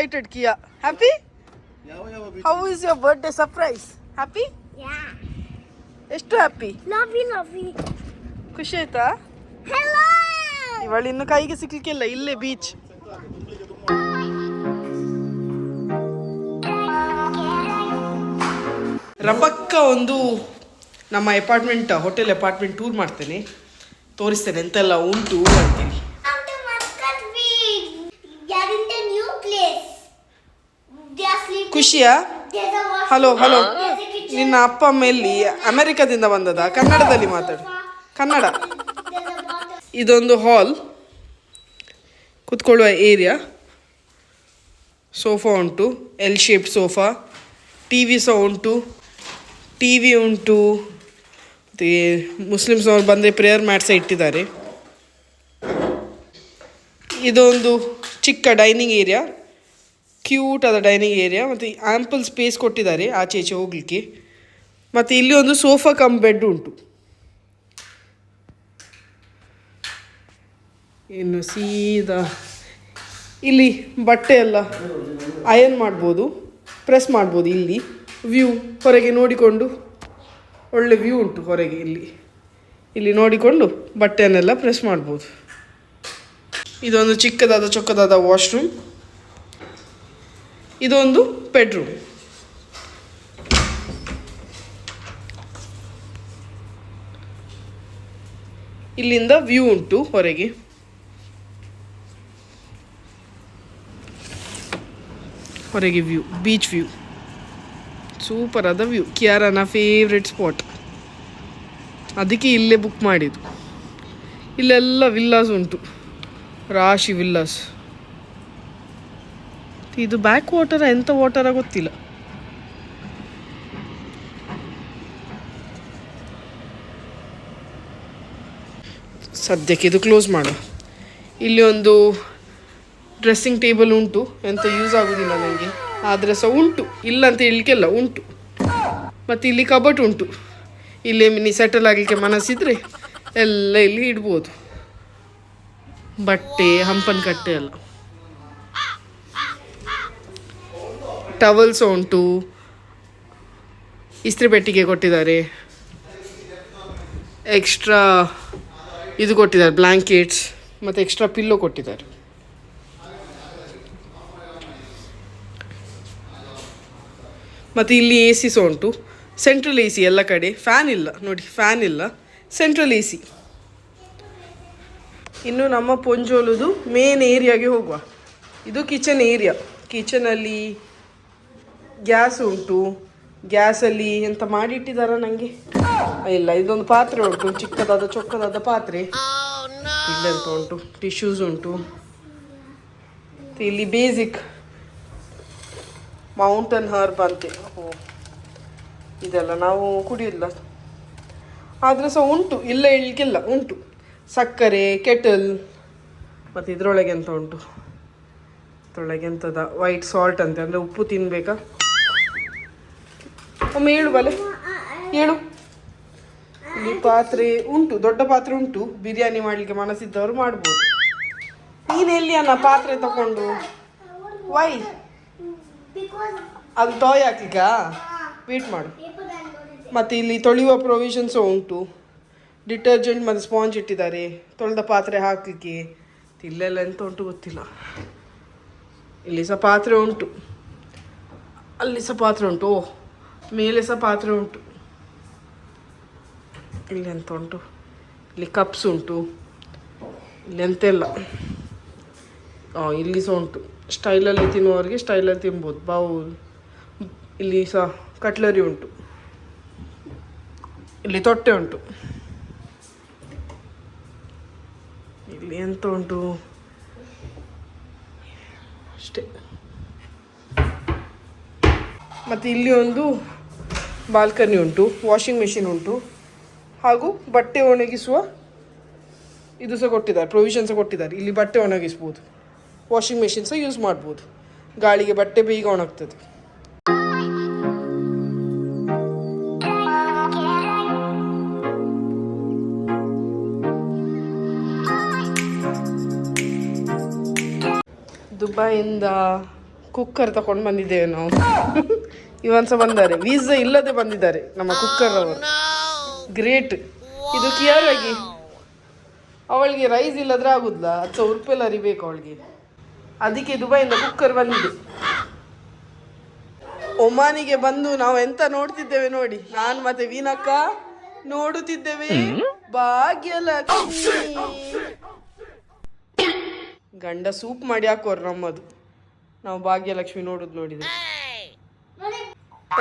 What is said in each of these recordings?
excited, Kia. Happy? How is your birthday surprise? Happy? Yeah. ಎಷ್ಟು happy? Lovey. ಖುಷಿ ಆಯ್ತಾ? Hello. ಇವಳು ಇನ್ನು ಕೈಗೆ ಸಿಕ್ಲಿಕ್ಕಿಲ್ಲ, ಇಲ್ಲೇ ಬೀಚ್. ರಬಕ್ಕ ಒಂದು ನಮ್ಮ ಹೋಟೆಲ್ ಅಪಾರ್ಟ್ಮೆಂಟ್ ಟೂರ್ ಮಾಡ್ತೇನೆ, ತೋರಿಸ್ತೇನೆ ಎಂತೆಲ್ಲ ಉಂಟು ಅಂತೀನಿ. ಖುಷಿಯಾ? ಹಲೋ ನಿನ್ನ ಅಪ್ಪ ಅಮ್ಮ ಎಲ್ಲಿ? ಅಮೆರಿಕದಿಂದ ಬಂದದ? ಕನ್ನಡದಲ್ಲಿ ಮಾತಾಡು, ಕನ್ನಡ. ಇದೊಂದು ಹಾಲ್, ಕುತ್ಕೊಳ್ಳುವ ಏರಿಯಾ. ಸೋಫಾ ಉಂಟು, L shaped sofa. T V ಸಹ ಉಂಟು, ಟಿ ವಿ ಉಂಟು. ಮತ್ತು ಮುಸ್ಲಿಮ್ಸ್ ಅವ್ರು ಬಂದರೆ ಪ್ರೇಯರ್ ಮ್ಯಾಟ್ ಸಹ ಇಟ್ಟಿದ್ದಾರೆ. ಇದೊಂದು ಚಿಕ್ಕ ಡೈನಿಂಗ್ ಏರಿಯಾ, ಕ್ಯೂಟ್ ಆದ ಡೈನಿಂಗ್ ಏರಿಯಾ. ಮತ್ತು ಆ್ಯಂಪಲ್ ಸ್ಪೇಸ್ ಕೊಟ್ಟಿದ್ದಾರೆ ಆಚೆ ಈಚೆ ಹೋಗಲಿಕ್ಕೆ. ಮತ್ತು ಇಲ್ಲಿ ಒಂದು ಸೋಫಾ ಕಮ್ ಬೆಡ್ ಉಂಟು. ಇನ್ನು ಸೀದಾ ಇಲ್ಲಿ ಬಟ್ಟೆ ಎಲ್ಲ ಅಯನ್ ಮಾಡ್ಬೋದು, ಪ್ರೆಸ್ ಮಾಡ್ಬೋದು. ಇಲ್ಲಿ ವ್ಯೂ ಹೊರಗೆ ನೋಡಿಕೊಂಡು, ಒಳ್ಳೆ ವ್ಯೂ ಉಂಟು ಹೊರಗೆ. ಇಲ್ಲಿ ನೋಡಿಕೊಂಡು ಬಟ್ಟೆಯನ್ನೆಲ್ಲ ಪ್ರೆಸ್ ಮಾಡ್ಬೋದು. ಇದೊಂದು ಚಿಕ್ಕದಾದ ಚೊಕ್ಕದಾದ ವಾಶ್ರೂಮ್. ಇದೊಂದು ಬೆಡ್ರೂಮ್. ಇಲ್ಲಿಂದ ವ್ಯೂ ಉಂಟು ಹೊರಗೆ. ವ್ಯೂ, ಬೀಚ್ ವ್ಯೂ, ಸೂಪರ್ ಆದ ವ್ಯೂ. ಕಿಯಾರನ ಫೇವ್ರೆಟ್ ಸ್ಪಾಟ್, ಅದಕ್ಕೆ ಇಲ್ಲೇ ಬುಕ್ ಮಾಡಿದ್ದು. ಇಲ್ಲೆಲ್ಲ ವಿಲ್ಲಾಸ್ ಉಂಟು, ರಾಶಿ ವಿಲ್ಲಾಸ್. ಇದು ಬ್ಯಾಕ್ ವಾಟರ ಎಂಥ ವಾಟರ ಗೊತ್ತಿಲ್ಲ. ಸದ್ಯಕ್ಕೆ ಇದು ಕ್ಲೋಸ್ ಮಾಡು. ಇಲ್ಲಿ ಒಂದು ಡ್ರೆಸ್ಸಿಂಗ್ ಟೇಬಲ್ ಉಂಟು, ಎಂತ ಯೂಸ್ ಆಗೋದಿಲ್ಲ ನನಗೆ, ಆದರೆ ಸಹ ಉಂಟು, ಇಲ್ಲ ಅಂತ ಹೇಳಲಿಕ್ಕೆಲ್ಲ ಉಂಟು. ಮತ್ತು ಇಲ್ಲಿ ಕಬಟ್ ಉಂಟು, ಇಲ್ಲೇ ಮಿನಿ ಸೆಟಲ್ ಆಗಲಿಕ್ಕೆ ಮನಸ್ಸಿದ್ರೆ ಎಲ್ಲ ಇಲ್ಲಿ ಇಡ್ಬೋದು, ಬಟ್ಟೆ ಹಂಪನ ಕಟ್ಟೆ ಎಲ್ಲ. ಟವಲ್ಸ್ ಉಂಟು, ಇಸ್ತ್ರಿ ಪೆಟ್ಟಿಗೆ ಕೊಟ್ಟಿದ್ದಾರೆ, ಎಕ್ಸ್ಟ್ರಾ ಇದು ಕೊಟ್ಟಿದ್ದಾರೆ ಬ್ಲ್ಯಾಂಕೆಟ್ಸ್, ಮತ್ತು ಎಕ್ಸ್ಟ್ರಾ ಪಿಲ್ಲೋ ಕೊಟ್ಟಿದ್ದಾರೆ. ಮತ್ತು ಇಲ್ಲಿ ಎ ಸಿ ಸಹ ಉಂಟು, ಸೆಂಟ್ರಲ್ ಎ ಸಿ ಎಲ್ಲ ಕಡೆ. ಫ್ಯಾನ್ ಇಲ್ಲ ನೋಡಿ, ಫ್ಯಾನ್ ಇಲ್ಲ, ಸೆಂಟ್ರಲ್ ಎ ಸಿ. ಇನ್ನು ನಮ್ಮ ಪೊಂಜೋಲುದು ಮೇನ್ ಏರಿಯಾಗೆ ಹೋಗುವ. ಇದು ಕಿಚನ್ ಏರಿಯಾ. ಕಿಚನಲ್ಲಿ ಗ್ಯಾಸ್ ಉಂಟು, ಗ್ಯಾಸಲ್ಲಿ ಎಂತ ಮಾಡಿಟ್ಟಿದ್ದಾರ ನನಗೆ ಇಲ್ಲ. ಇದೊಂದು ಪಾತ್ರೆ ಉಂಟು, ಚಿಕ್ಕದಾದ ಚೊಕ್ಕದಾದ ಪಾತ್ರೆ. ಇಲ್ಲೆಂತ ಉಂಟು, ಟಿಶ್ಯೂಸ್ ಉಂಟು. ಇಲ್ಲಿ ಬೇಸಿಕ್ ಮೌಂಟನ್ ಹರ್ಬ್ ಅಂತೆ. ಇದೆಲ್ಲ ನಾವು ಕುಡಿಯೋಲ್ಲ, ಆದರೆ ಸಹ ಉಂಟು, ಇಲ್ಲ ಇಳ್ಲಿಕ್ಕಿಲ್ಲ, ಉಂಟು. ಸಕ್ಕರೆ, ಕೆಟಲ್. ಮತ್ತು ಇದರೊಳಗೆ ಎಂತ ಉಂಟು, ಇದರೊಳಗೆ ಎಂಥದ ವೈಟ್ ಸಾಲ್ಟ್ ಅಂತೆ, ಅಂದರೆ ಉಪ್ಪು ತಿನ್ನಬೇಕಾ. ಒಮ್ಮೆ ಹೇಳು ಬಲೆ, ಹೇಳು. ಇಲ್ಲಿ ಪಾತ್ರೆ ಉಂಟು, ದೊಡ್ಡ ಪಾತ್ರೆ ಉಂಟು, ಬಿರಿಯಾನಿ ಮಾಡಲಿಕ್ಕೆ ಮನಸ್ಸಿದ್ದವರು ಮಾಡ್ಬೋದು. ನೀನು ಎಲ್ಲಿ ಅನ್ನ ಪಾತ್ರೆ ತಗೊಂಡು? ವೈ ಅದು ಟಾಯ್ ಹಾಕ್ಲಿಕ್ಕಾ? ವೇಟ್ ಮಾಡು. ಮತ್ತು ಇಲ್ಲಿ ತೊಳೆಯುವ ಪ್ರೊವಿಷನ್ಸು ಉಂಟು, ಡಿಟರ್ಜೆಂಟ್ ಮತ್ತು ಸ್ಪಾಂಜ್ ಇಟ್ಟಿದ್ದಾರೆ ತೊಳೆದ ಪಾತ್ರೆ ಹಾಕಲಿಕ್ಕೆ. ಇಲ್ಲೆಲ್ಲ ಎಂತ ಉಂಟು ಗೊತ್ತಿಲ್ಲ. ಇಲ್ಲಿ ಸಹ ಪಾತ್ರೆ ಉಂಟು, ಅಲ್ಲಿ ಸಹ ಪಾತ್ರೆ ಉಂಟು, ಮೇಲೆ ಸಹ ಪಾತ್ರೆ ಉಂಟು. ಇಲ್ಲಿ ಎಂತ ಉಂಟು, ಇಲ್ಲಿ ಕಪ್ಸ್ ಉಂಟು, ಇಲ್ಲಿ ಎಂತೆಲ್ಲ. ಇಲ್ಲಿ ಸಹ ಉಂಟು, ಸ್ಟೈಲಲ್ಲಿ ತಿನ್ನುವವರಿಗೆ ಸ್ಟೈಲಲ್ಲಿ ತಿನ್ಬೋದು. ಬೌಲ್, ಇಲ್ಲಿ ಸಹ ಕಟ್ಲರಿ ಉಂಟು, ಇಲ್ಲಿ ತೊಟ್ಟೆ ಉಂಟು. ಇಲ್ಲಿ ಎಂತ ಉಂಟು ಅಷ್ಟೇ. ಮತ್ತು ಇಲ್ಲಿ ಒಂದು ಬಾಲ್ಕನಿ ಉಂಟು, ವಾಷಿಂಗ್ ಮೆಷಿನ್ ಉಂಟು, ಹಾಗೂ ಬಟ್ಟೆ ಒಣಗಿಸುವ ಇದು ಸಹ ಕೊಟ್ಟಿದ್ದಾರೆ, ಪ್ರೊವಿಷನ್ ಸಹ ಕೊಟ್ಟಿದ್ದಾರೆ. ಇಲ್ಲಿ ಬಟ್ಟೆ ಒಣಗಿಸ್ಬೋದು, ವಾಷಿಂಗ್ ಮೆಷಿನ್ ಸಹ ಯೂಸ್ ಮಾಡ್ಬೋದು. ಗಾಳಿಗೆ ಬಟ್ಟೆ ಬೇಗ ಒಣಗ್ತದೆ. ದುಬೈಯಿಂದ ಕುಕ್ಕರ್ ತಗೊಂಡು ಬಂದಿದ್ದೇವೆ ನಾವು. ಇವನ್ಸ ಬಂದಾರೆ, ವೀಸಾ ಇಲ್ಲದೆ ಬಂದಿದ್ದಾರೆ ನಮ್ಮ ಕುಕ್ಕರ್ ಅವರು. ಗ್ರೇಟ್. ಇದು ಕ್ಲಿಯರಾಗಿ ಅವಳಿಗೆ ರೈಸ್ ಇಲ್ಲದ್ರೆ ಆಗುದಿಲ್ಲ, 10 ರೂಪಾಯಿ ಅರಿಬೇಕು ಅವಳಿಗೆ. ಅದಕ್ಕೆ ದುಬೈಯಿಂದ ಕುಕ್ಕರ್ ಬಂದಿದೆ. ಒಮಾನಿಗೆ ಬಂದು ನಾವು ಎಂತ ನೋಡ್ತಿದ್ದೇವೆ ನೋಡಿ, ನಾನು ಮತ್ತೆ ವೀನಕ್ಕ ನೋಡುತ್ತಿದ್ದೇವೆ ಭಾಗ್ಯಲಕ್ಷ್ಮಿ. ಗಂಡ ಸೂಪ್ ಮಾಡಿ ಹಾಕೋರು ನಮ್ಮದು, ನಾವು ಭಾಗ್ಯಲಕ್ಷ್ಮಿ ನೋಡುದು ನೋಡಿದ್ರೆ.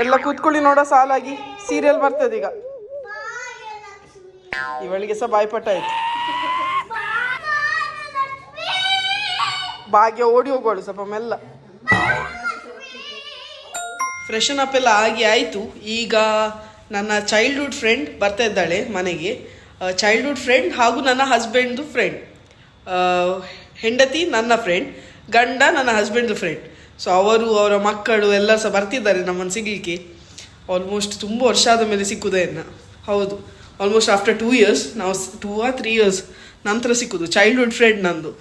ಎಲ್ಲ ಕೂತ್ಕೊಳ್ಳಿ ನೋಡೋ ಸಾಲಾಗಿ, ಸೀರಿಯಲ್ ಬರ್ತದೆ ಈಗ. ಇವಳಿಗೆ ಸಹ ಬಾಯ್ಪಟ್ಟ ಆಯ್ತು. ಭಾಗ್ಯ ಓಡಿ ಹೋಗೋಳು ಸ್ವಲ್ಪ ಮೆಲ್ಲ. ಫ್ರೆಶನ್ ಅಪ್ ಎಲ್ಲ ಆಗಿ ಆಯಿತು. ಈಗ ನನ್ನ ಚೈಲ್ಡ್ಹುಡ್ ಫ್ರೆಂಡ್ ಬರ್ತಾ ಇದ್ದಾಳೆ ಮನೆಗೆ. ಚೈಲ್ಡ್ಹುಡ್ ಫ್ರೆಂಡ್ ಹಾಗೂ ನನ್ನ ಹಸ್ಬೆಂಡ್ದು ಫ್ರೆಂಡ್. ಹೆಂಡತಿ ನನ್ನ ಫ್ರೆಂಡ್, ಗಂಡ ನನ್ನ ಹಸ್ಬೆಂಡ್ದು ಫ್ರೆಂಡ್. ಸೊ ಅವರು ಅವರ ಮಕ್ಕಳು ಎಲ್ಲ ಸಹ ಬರ್ತಿದ್ದಾರೆ ನಮ್ಮನ್ನು ಸಿಗಲಿಕ್ಕೆ. ಆಲ್ಮೋಸ್ಟ್ ತುಂಬ ವರ್ಷ ಆದ ಮೇಲೆ ಸಿಕ್ಕುದೇನ. ಹೌದು, ಆಲ್ಮೋಸ್ಟ್ ಆಫ್ಟರ್ 2 years, ನಾವು 2 or 3 years ನಂತರ ಸಿಕ್ಕುದು. ಚೈಲ್ಡ್ಹುಡ್ ಫ್ರೆಂಡ್ ನಂದು.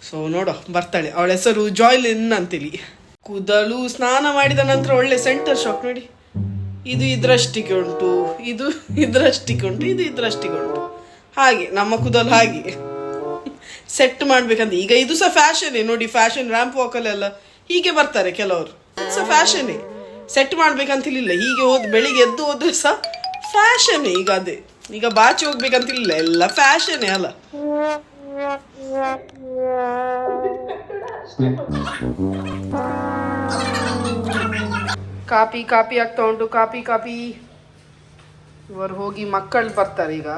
ಸೊ ನೋಡೋ ಬರ್ತಾಳೆ. ಅವಳ ಹೆಸರು ಜಾಯ್ಲಿನ್ ಅಂತೇಳಿ. ಕೂದಲು ಸ್ನಾನ ಮಾಡಿದ ನಂತರ ಒಳ್ಳೆ ಸೆಂಟರ್ ಶಾಕ್ ನೋಡಿ. ಇದು ಇದ್ರಷ್ಟಿಗೆ ಉಂಟು, ಇದು ಇದ್ರಷ್ಟಿಗೆ ಉಂಟು, ಇದು ಇದ್ರಷ್ಟಿಗೆ ಉಂಟು. ಹಾಗೆ ನಮ್ಮ ಕೂದಲು ಹಾಗೆ ಸೆಟ್ ಮಾಡ್ಬೇಕಂತ. ಈಗ ಇದು ಸಹ ಫ್ಯಾಷನ್ ನೋಡಿ, ಫ್ಯಾಷನ್ ರ್ಯಾಂಪ್ ವಾಕಲ್ಲೆಲ್ಲ ಹೀಗೆ ಬರ್ತಾರೆ ಕೆಲವರು. ಸಹ ಫ್ಯಾಷನ್ನೇ, ಸೆಟ್ ಮಾಡ್ಬೇಕಂತಿಲ್ಲ. ಹೀಗೆ ಬೆಳಿಗ್ಗೆ ಎದ್ದು ಹೋದ್ರೆ ಸಹ ಫ್ಯಾಷನ್ನೇ. ಈಗ ಅದೇ, ಈಗ ಬಾಚಿ ಹೋಗ್ಬೇಕಂತಿಲ್ಲ, ಎಲ್ಲ ಫ್ಯಾಷನ್ನೇ ಅಲ್ಲ. ಕಾಪಿ ಕಾಪಿ ಆಗ್ತಾ ಉಂಟು, ಕಾಪಿ ಕಾಪಿ. ಇವರು ಹೋಗಿ ಮಕ್ಕಳು ಬರ್ತಾರೆ ಈಗ.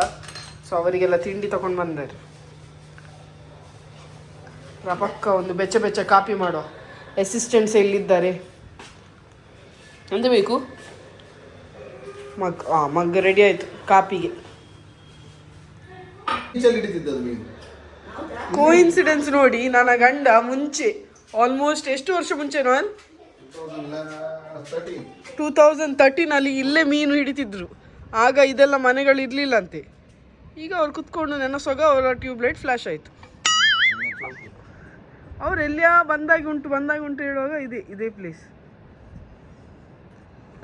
ಸೊ ಅವರಿಗೆಲ್ಲ ತಿಂಡಿ ತಗೊಂಡು ಬಂದಾರೆ. ಪಕ್ಕ ಒಂದು ಬೆಚ್ಚ ಬೆಚ್ಚ ಕಾಪಿ ಮಾಡೋ ಅಸಿಸ್ಟೆಂಟ್ಸ್ ಎಲ್ಲಿದ್ದಾರೆ ಅಂತ ಬೇಕು. ಮಗ್ ರೆಡಿ ಆಯಿತು ಕಾಪಿಗೆ. ಕೋಇನ್ಸಿಡೆನ್ಸ್ ನೋಡಿ, ನನ್ನ ಗಂಡ ಮುಂಚೆ ಆಲ್ಮೋಸ್ಟ್ ಎಷ್ಟು ವರ್ಷ ಮುಂಚೆ ನಾನು 2013 ಇಲ್ಲೇ ಮೀನು ಹಿಡಿತಿದ್ರು. ಆಗ ಇದೆಲ್ಲ ಮನೆಗಳು ಇರಲಿಲ್ಲಂತೆ. ಈಗ ಅವ್ರು ಕುತ್ಕೊಂಡು ನೆನಸೋಗ ಅವರ ಟ್ಯೂಬ್ಲೈಟ್ ಫ್ಲ್ಯಾಶ್ ಆಯಿತು. ಅವ್ರು ಎಲ್ಲಿಯಾ ಬಂದಾಗಿ ಉಂಟು ಹೇಳುವಾಗ ಇದೇ ಪ್ಲೇಸ್.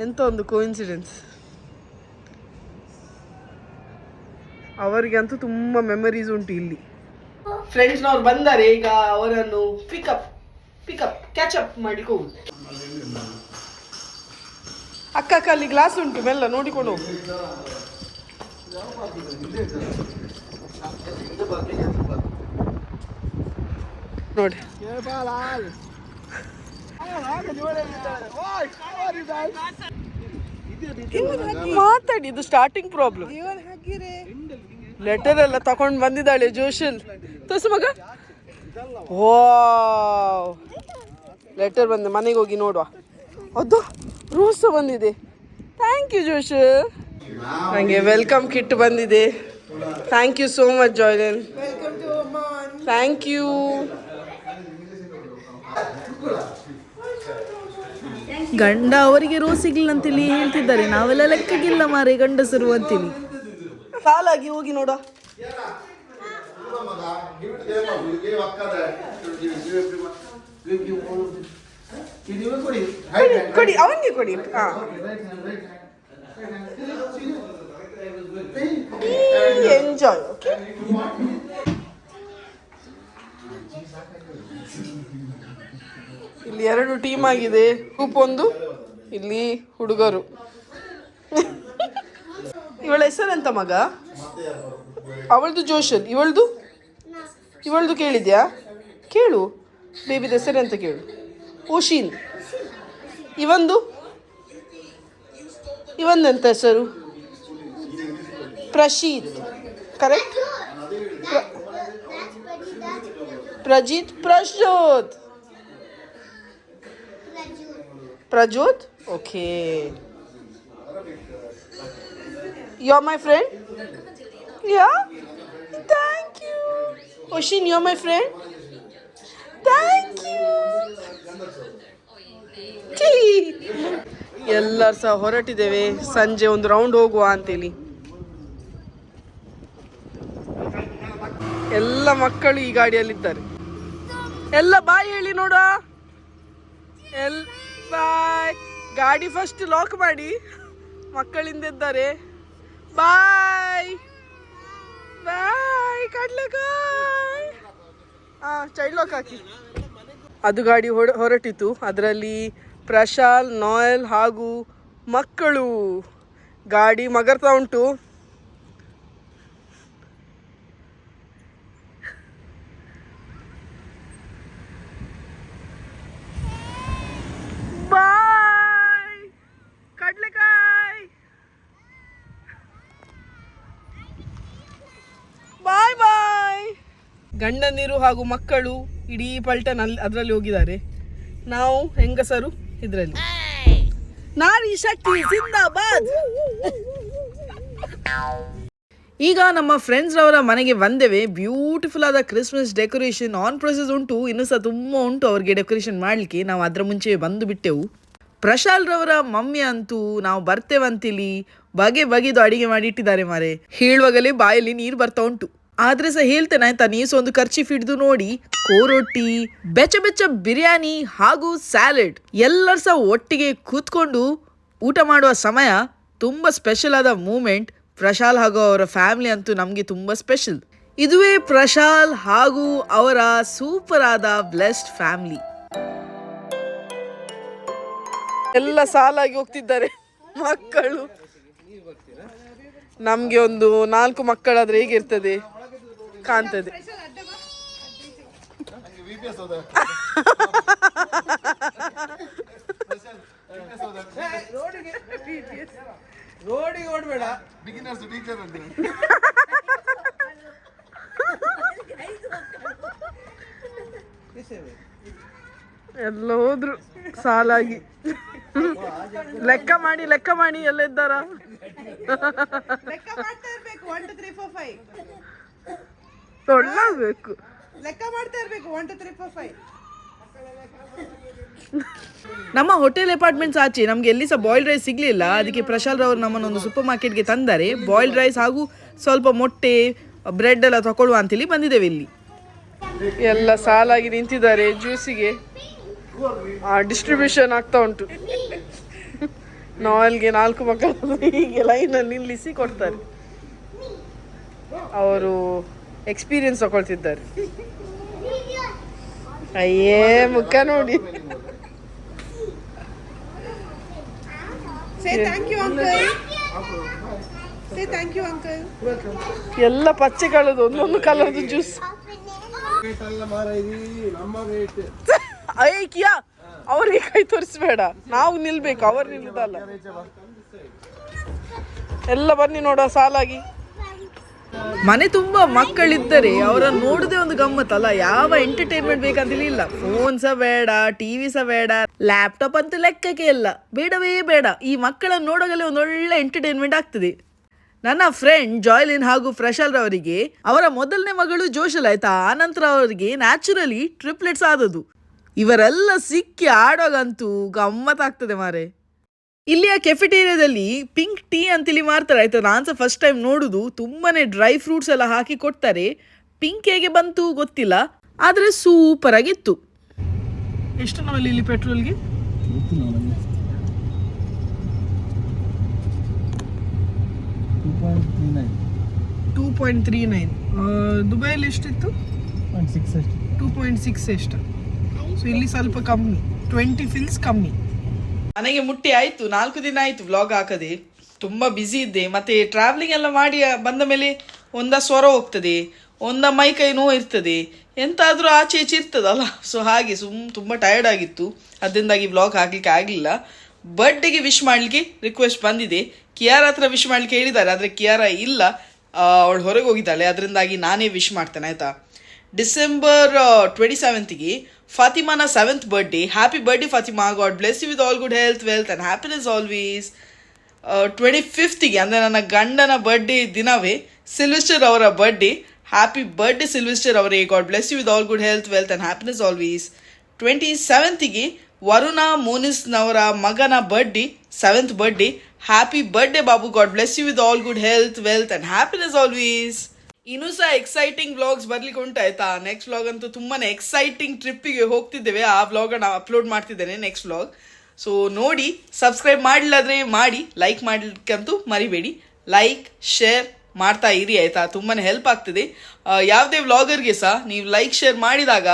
ಎಂತ ಒಂದು ಕೋಇನ್ಸಿಡೆನ್ಸ್. ಅವರಿಗಂತೂ ತುಂಬ ಮೆಮರೀಸ್ ಉಂಟು ಇಲ್ಲಿ. ಫ್ರೆಂಡ್ಸ್ನವ್ರು ಬಂದರೆ ಈಗ ಅವರನ್ನು ಪಿಕಪ್ ಕ್ಯಾಚಪ್ ಮಾಡಿ ಹೋಗುದು. ಅಕ್ಕ ಅಲ್ಲಿ ಗ್ಲಾಸ್ ಉಂಟು, ಮೆಲ್ಲ ನೋಡಿಕೊಂಡು ಹೋಗು. ನೋಡಿ ಮಾತಾಡಿ, ಇದು ಸ್ಟಾರ್ಟಿಂಗ್ ಪ್ರಾಬ್ಲಮ್. ಲೆಟರ್ ಎಲ್ಲ ತಗೊಂಡು ಬಂದಿದ್ದಾಳೆ ಜೋಶಲ್. ತೋರ್ಸು ಮಗ. ವಾವ್, ಲೆಟರ್ ಬಂದೆ, ಮನೆಗೆ ಹೋಗಿ ನೋಡುವ. ಅದು ರೋಸ್ ಬಂದಿದೆ. Thank you Joshal. ನನಗೆ ವೆಲ್ಕಮ್ ಕಿಟ್ ಬಂದಿದೆ. Thank you so much Joylin. Thank you. ಗಂಡ ಅವರಿಗೆ ರೋಸ್ ಸಿಗ್ಲಿಲ್ಲ ಅಂತೇಳಿ ಹೇಳ್ತಿದ್ದಾರೆ. ನಾವೆಲ್ಲ ಲೆಕ್ಕಗಿಲ್ಲ ಮಾರೆ ಗಂಡಸರು ಅಂತೇಳಿ. ಸಾಲಾಗಿ ಹೋಗಿ ನೋಡ. ಕೊಡಿ ಅವನಿಗೆ ಕೊಡಿ. ಎಂಜಾಯ್. ಓಕೆ, ಇಲ್ಲಿ 2 ಟೀಮ್ ಆಗಿದೆ. ಗ್ರೂಪ್ 1, ಇಲ್ಲಿ ಹುಡುಗರು. ಇವಳ ಹೆಸರೆಂತ ಮಗ? ಅವಳದು ಜೋಶಲ್, ಇವಳದು ಕೇಳಿದ್ಯಾ? ಕೇಳು, ಬೇಬಿದ ಹೆಸರೆಂತ ಕೇಳು. ಓಶಿನ್. ಇವಂದೆಂತ ಹೆಸರು? Prashith. Correct? Prajith. Prajoth. Okay. You are my friend? Yeah? Thank you. Oshin, you are my friend? Thank you. ಎಲ್ಲರೂ ಸಹ ಹೊರಟಿದ್ದೇವೆ. ಸಂಜೆ ಒಂದು ರೌಂಡ್ ಹೋಗುವ ಅಂತೇಳಿ. ಎಲ್ಲ ಮಕ್ಕಳು ಈ ಗಾಡಿಯಲ್ಲಿದ್ದಾರೆ. ಎಲ್ಲ ಬಾಯಿ ಹೇಳಿ ನೋಡುವ. ಬಾಯ್. ಗಾಡಿ ಫಸ್ಟ್ ಲಾಕ್ ಮಾಡಿ, ಮಕ್ಕಳಿಂದಿದ್ದಾರೆ. ಬಾಯ್ ಬಾಯ್. ಕಡ್ಲೆಕಾಯ್. ಚೈಲ್ಡ್ ಲಾಕ್ ಹಾಕಿ. ಅದು ಗಾಡಿ ಹೊರಟಿತು. ಅದರಲ್ಲಿ ಪ್ರಶಾಲ್, ನೋಯಲ್ ಹಾಗೂ ಮಕ್ಕಳು. ಗಾಡಿ ಮಗರ್ತಾ ಉಂಟು. ಬಾಯ್ ಕಡ್ಲೆಕಾಯ್. ಬಾಯ್ ಬಾಯ್. ಗಂಡನೀರು ಹಾಗೂ ಮಕ್ಕಳು ಇಡೀ ಪಲ್ಟನಲ್ಲಿ ಅದರಲ್ಲಿ ಹೋಗಿದ್ದಾರೆ. ನಾವು ಹೆಂಗಸರು ಇದರಲ್ಲಿ. ನಾರಿ ಶಕ್ತಿ ಜಿಂದಾಬಾದ್. ಈಗ ನಮ್ಮ ಫ್ರೆಂಡ್ಸ್ ರವರ ಮನೆಗೆ ಬಂದೇವೆ. ಬ್ಯೂಟಿಫುಲ್ ಆದ ಕ್ರಿಸ್ಮಸ್ ಡೆಕೋರೇಷನ್ ಆನ್ ಪ್ರೊಸೆಸ್ ಉಂಟು. ಇನ್ನೂ ಸಹ ತುಂಬ ಉಂಟು ಅವ್ರಿಗೆ ಡೆಕೋರೇಷನ್ ಮಾಡಲಿಕ್ಕೆ. ನಾವು ಅದರ ಮುಂಚೆ ಬಂದು ಬಿಟ್ಟೆವು. ಪ್ರಶಾಲ್ ರವರ ಮಮ್ಮಿ ಅಂತೂ ನಾವು ಬರ್ತೇವಂತಿಲಿ ಬಗೆದು ಅಡಿಗೆ ಮಾಡಿ ಇಟ್ಟಿದ್ದಾರೆ ಮಾರೆ. ಹೇಳುವಾಗಲೇ ಬಾಯಲ್ಲಿ ನೀರು ಬರ್ತಾ ಉಂಟು. ಆದ್ರೆ ಸಹ ಹೇಳ್ತೇನೆ ಆಯ್ತಾ, ನೀವು ಸಹ ಒಂದು ಖರ್ಚಿ ಹಿಡಿದು ನೋಡಿ. ಕೋರೊಟ್ಟಿ, ಬೆಚ್ಚ ಬಿರಿಯಾನಿ ಹಾಗೂ ಸ್ಯಾಲೆಡ್ ಎಲ್ಲರೂ ಸಹ ಒಟ್ಟಿಗೆ ಕೂತ್ಕೊಂಡು ಊಟ ಮಾಡುವ ಸಮಯ ತುಂಬ ಸ್ಪೆಷಲ್ ಆದ ಮೂಮೆಂಟ್. ಪ್ರಶಾಲ್ ಹಾಗೂ ಅವರ ಫ್ಯಾಮಿಲಿ ಅಂತೂ ನಮಗೆ ತುಂಬ ಸ್ಪೆಷಲ್. ಇದುವೇ ಪ್ರಶಾಲ್ ಹಾಗೂ ಅವರ ಸೂಪರ್ ಆದ ಬ್ಲೆಸ್ಡ್ ಫ್ಯಾಮಿಲಿ. ಎಲ್ಲ ಸಾಲಾಗಿ ಹೋಗ್ತಿದ್ದಾರೆ ಮಕ್ಕಳು. ನಮ್ಗೆ ಒಂದು 4 ಮಕ್ಕಳಾದ್ರೆ ಹೇಗಿರ್ತದೆ ಕಾಣ್ತದೆ. ರೋಡಿಗೆ ಓಡಬೇಡ. ಎಲ್ಲ ಹೋದ್ರು ಸಾಲಾಗಿ. ಲೆಕ್ಕ ಮಾಡಿ ಎಲ್ಲ ಇದ್ದಾರ. ತೊಳ್ಳಬೇಕು. ಲೆಕ್ಕ ಮಾಡ್ತಾ ಇರ್ಬೇಕು. 1 2 3 4 5. ನಮ್ಮ ಹೋಟೆಲ್ ಅಪಾರ್ಟ್ಮೆಂಟ್ಸ್ ಆಚೆ ನಮ್ಗೆ ಎಲ್ಲಿ ಸಹ ಬಾಯ್ಲ್ಡ್ ರೈಸ್ ಸಿಗ್ಲಿಲ್ಲ. ಅದಕ್ಕೆ ಪ್ರಶಾಲ್ ರವರು ನಮ್ಮನ್ನೊಂದು ಸೂಪರ್ ಮಾರ್ಕೆಟ್ಗೆ ತಂದರೆ ಬಾಯ್ಲ್ಡ್ ರೈಸ್ ಹಾಗೂ ಸ್ವಲ್ಪ ಮೊಟ್ಟೆ ಬ್ರೆಡ್ ಎಲ್ಲ ತಗೊಳ್ಳುವ ಅಂತೇಳಿ ಬಂದಿದ್ದೇವೆ. ಇಲ್ಲಿ ಎಲ್ಲ ಸಾಲಾಗಿ ನಿಂತಿದ್ದಾರೆ. ಜ್ಯೂಸಿಗೆ ಡಿಸ್ಟ್ರಿಬ್ಯೂಷನ್ ಆಗ್ತಾ ಉಂಟು. ನಾಲ್ಗೆ 4 ಮಕ್ಕಳು ಹೀಗೆ ಲೈನಲ್ಲಿ ನಿಲ್ಲಿಸಿ ಕೊಡ್ತಾರೆ. ಅವರು ಎಕ್ಸ್ಪೀರಿಯನ್ಸ್ ತಗೊಳ್ತಿದ್ದಾರೆ. ಅಯ್ಯೇ ಮುಖ ನೋಡಿ. ಎಲ್ಲ ಪಚ್ಚೆ ಕಲದು ಒಂದೊಂದು ಕಲರ್ದು ಜ್ಯೂಸ್. ಕಿಯಾ ಅವ್ರಿಗೆ ಕೈ ತೋರಿಸ್ಬೇಡ. ನಾವು ನಿಲ್ಬೇಕು, ಅವ್ರು ನಿಲ್ಲುದಲ್ಲ. ಎಲ್ಲ ಬನ್ನಿ ನೋಡುವ ಸಾಲಾಗಿ. ಮನೆ ತುಂಬಾ ಮಕ್ಕಳಿದ್ದರೆ ಅವರನ್ನು ನೋಡುದೇ ಒಂದು ಗಮ್ಮತ್ತಲ್ಲ. ಯಾವ ಎಂಟರ್ಟೈನ್ಮೆಂಟ್ ಬೇಕಂತೇಳಿ ಇಲ್ಲ. ಫೋನ್ ಸಹ ಬೇಡ, ಟಿವಿ ಸಹ ಬೇಡ, ಲ್ಯಾಪ್ಟಾಪ್ ಅಂತೂ ಲೆಕ್ಕಕ್ಕೆ ಇಲ್ಲ, ಬೇಡವೇ ಬೇಡ. ಈ ಮಕ್ಕಳನ್ನು ನೋಡೋಗಲೇ ಒಂದು ಒಳ್ಳೆ ಎಂಟರ್ಟೈನ್ಮೆಂಟ್ ಆಗ್ತದೆ. ನನ್ನ ಫ್ರೆಂಡ್ ಜಾಯ್ಲಿನ್ ಹಾಗೂ ಪ್ರಶಾಲ್ ರವರಿಗೆ ಅವರ ಮೊದಲನೇ ಮಗಳು ಜೋಶಲ್ ಆಯ್ತಾ, ಆನಂತರ ಅವರಿಗೆ ನ್ಯಾಚುರಲಿ ಟ್ರಿಪ್ಲೆಟ್ಸ್ ಆದದ್ದು. ಇವರೆಲ್ಲ ಸಿಕ್ಕಿ ಆಡೋಗಂತೂ ಗಮ್ಮತ್ತಾಗ್ತದೆ ಮಾರೆ. ಇಲ್ಲಿಯ ಕೆಫೆಟೇರಿಯಾದಲ್ಲಿ ಪಿಂಕ್ ಟೀ ಅಂತೇಳಿ ಮಾರ್ತಾರೆ ಆಯ್ತಾ. ನಾನು ಸಹ ಫಸ್ಟ್ ಟೈಮ್ ನೋಡುದು. ತುಂಬಾನೇ ಡ್ರೈ ಫ್ರೂಟ್ಸ್ ಎಲ್ಲ ಹಾಕಿ ಕೊಡ್ತಾರೆ. ಪಿಂಕ್ ಹೇಗೆ ಬಂತು ಗೊತ್ತಿಲ್ಲ, ಆದರೆ ಸೂಪರ್ ಆಗಿತ್ತು. ಎಷ್ಟು ನಾವಲ್ಲಿ ಇಲ್ಲಿ ಪೆಟ್ರೋಲ್ಗೆ 2.39. ದುಬೈಯಲ್ಲಿ ಎಷ್ಟಿತ್ತು? 2.6 ಎಷ್ಟು. ಸೊ ಇಲ್ಲಿ ಸ್ವಲ್ಪ ಕಮ್ಮಿ, 20 ಫಿಲ್ಸ್ ಕಮ್ಮಿ. ಮನೆಗೆ ಮುಟ್ಟಿ ಆಯ್ತು. 4 ದಿನ ಆಯ್ತು ವ್ಲಾಗ್ ಹಾಕದೆ. ತುಂಬಾ ಬ್ಯುಸಿ ಇದ್ದೆ. ಮತ್ತೆ ಟ್ರಾವೆಲಿಂಗ್ ಎಲ್ಲ ಮಾಡಿ ಬಂದ ಮೇಲೆ ಒಂದ ಸ್ವರ ಹೋಗ್ತದೆ, ಒಂದ ಮೈ ಕೈ ನೋವು ಇರ್ತದೆ, ಎಂತಾದ್ರೂ ಆಚೆ ಈಚೆ ಇರ್ತದಲ್ಲ. ಸೊ ಹಾಗೆ ತುಂಬಾ ಟಯರ್ಡ್ ಆಗಿತ್ತು. ಅದರಿಂದಾಗಿ ವ್ಲಾಗ್ ಹಾಕ್ಲಿಕ್ಕೆ ಆಗಲಿಲ್ಲ. ಬರ್ಡೇಗೆ ವಿಶ್ ಮಾಡ್ಲಿಕ್ಕೆ ರಿಕ್ವೆಸ್ಟ್ ಬಂದಿದೆ. ಕಿಯಾರ ಹತ್ರ ವಿಶ್ ಮಾಡ್ಲಿಕ್ಕೆ ಹೇಳಿದ್ದಾರೆ, ಆದರೆ ಕಿಯಾರ ಇಲ್ಲ, ಅವಳು ಹೊರಗೆ ಹೋಗಿದ್ದಾಳೆ. ಅದರಿಂದಾಗಿ ನಾನೇ ವಿಶ್ ಮಾಡ್ತೇನೆ ಆಯ್ತಾ. ಡಿಸೆಂಬರ್ 27ಗೆ ಫಾತಿಮಾನ 7th birthday. Happy birthday Fatima, God bless you with all good health, wealth and happiness always. 25ಗೆ ಅಂದರೆ ನನ್ನ ಗಂಡನ ಬರ್ಡೇ ದಿನವೇ ಸಿಲ್ವೆಸ್ಟರ್ ಅವರ ಬರ್ಡೇ. ಹ್ಯಾಪಿ ಬರ್ಡೇ ಸಿಲ್ವೆಸ್ಟರ್ ಅವರೇ, God bless you with all good health, wealth and happiness always. 27ಗೆ ವರುಣ ಮೋನಿಸ್ನವರ ಮಗನ birthday, 7th birthday. Happy birthday ಬಾಬು, God bless you with all good health, wealth and happiness always. ಇನ್ನೂ ಸಹ exciting vlogs ಬರ್ಲಿಕ್ಕೆ ಉಂಟಾಯ್ತಾ. Next vlog ಅಂತೂ ತುಂಬಾನೇ exciting ಟ್ರಿಪ್ಪಿಗೆ ಹೋಗ್ತಿದ್ದೇವೆ. ಆ ವ್ಲಾಗನ್ನು ಅಪ್ಲೋಡ್ ಮಾಡ್ತಿದ್ದೇನೆ ನೆಕ್ಸ್ಟ್ ವ್ಲಾಗ್. ಸೊ ನೋಡಿ, ಸಬ್ಸ್ಕ್ರೈಬ್ ಮಾಡಿಲ್ಲದ್ರೆ ಮಾಡಿ, ಲೈಕ್ ಮಾಡ್ಲಿಕ್ಕಂತೂ ಮರಿಬೇಡಿ. ಲೈಕ್ ಶೇರ್ ಮಾಡ್ತಾ ಇರಿ ಆಯಿತಾ, ತುಂಬಾ ಹೆಲ್ಪ್ ಆಗ್ತದೆ. ಯಾವುದೇ ವ್ಲಾಗರ್ಗೆ ಸಹ ನೀವು ಲೈಕ್ ಶೇರ್ ಮಾಡಿದಾಗ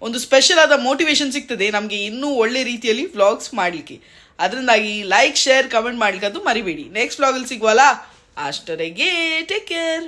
ಒಂದು ಸ್ಪೆಷಲ್ ಆದ ಮೋಟಿವೇಶನ್ ಸಿಗ್ತದೆ ನಮಗೆ ಇನ್ನೂ ಒಳ್ಳೆ ರೀತಿಯಲ್ಲಿ ವ್ಲಾಗ್ಸ್ ಮಾಡಲಿಕ್ಕೆ. ಅದರಿಂದಾಗಿ ಲೈಕ್ ಶೇರ್ ಕಮೆಂಟ್ ಮಾಡ್ಲಿಕ್ಕಂತೂ ಮರಿಬೇಡಿ. ನೆಕ್ಸ್ಟ್ ವ್ಲಾಗಲ್ಲಿ ಸಿಗುವಲ್ಲ, ಅಷ್ಟರೆಗೆ ಟೇಕ್ ಕೇರ್.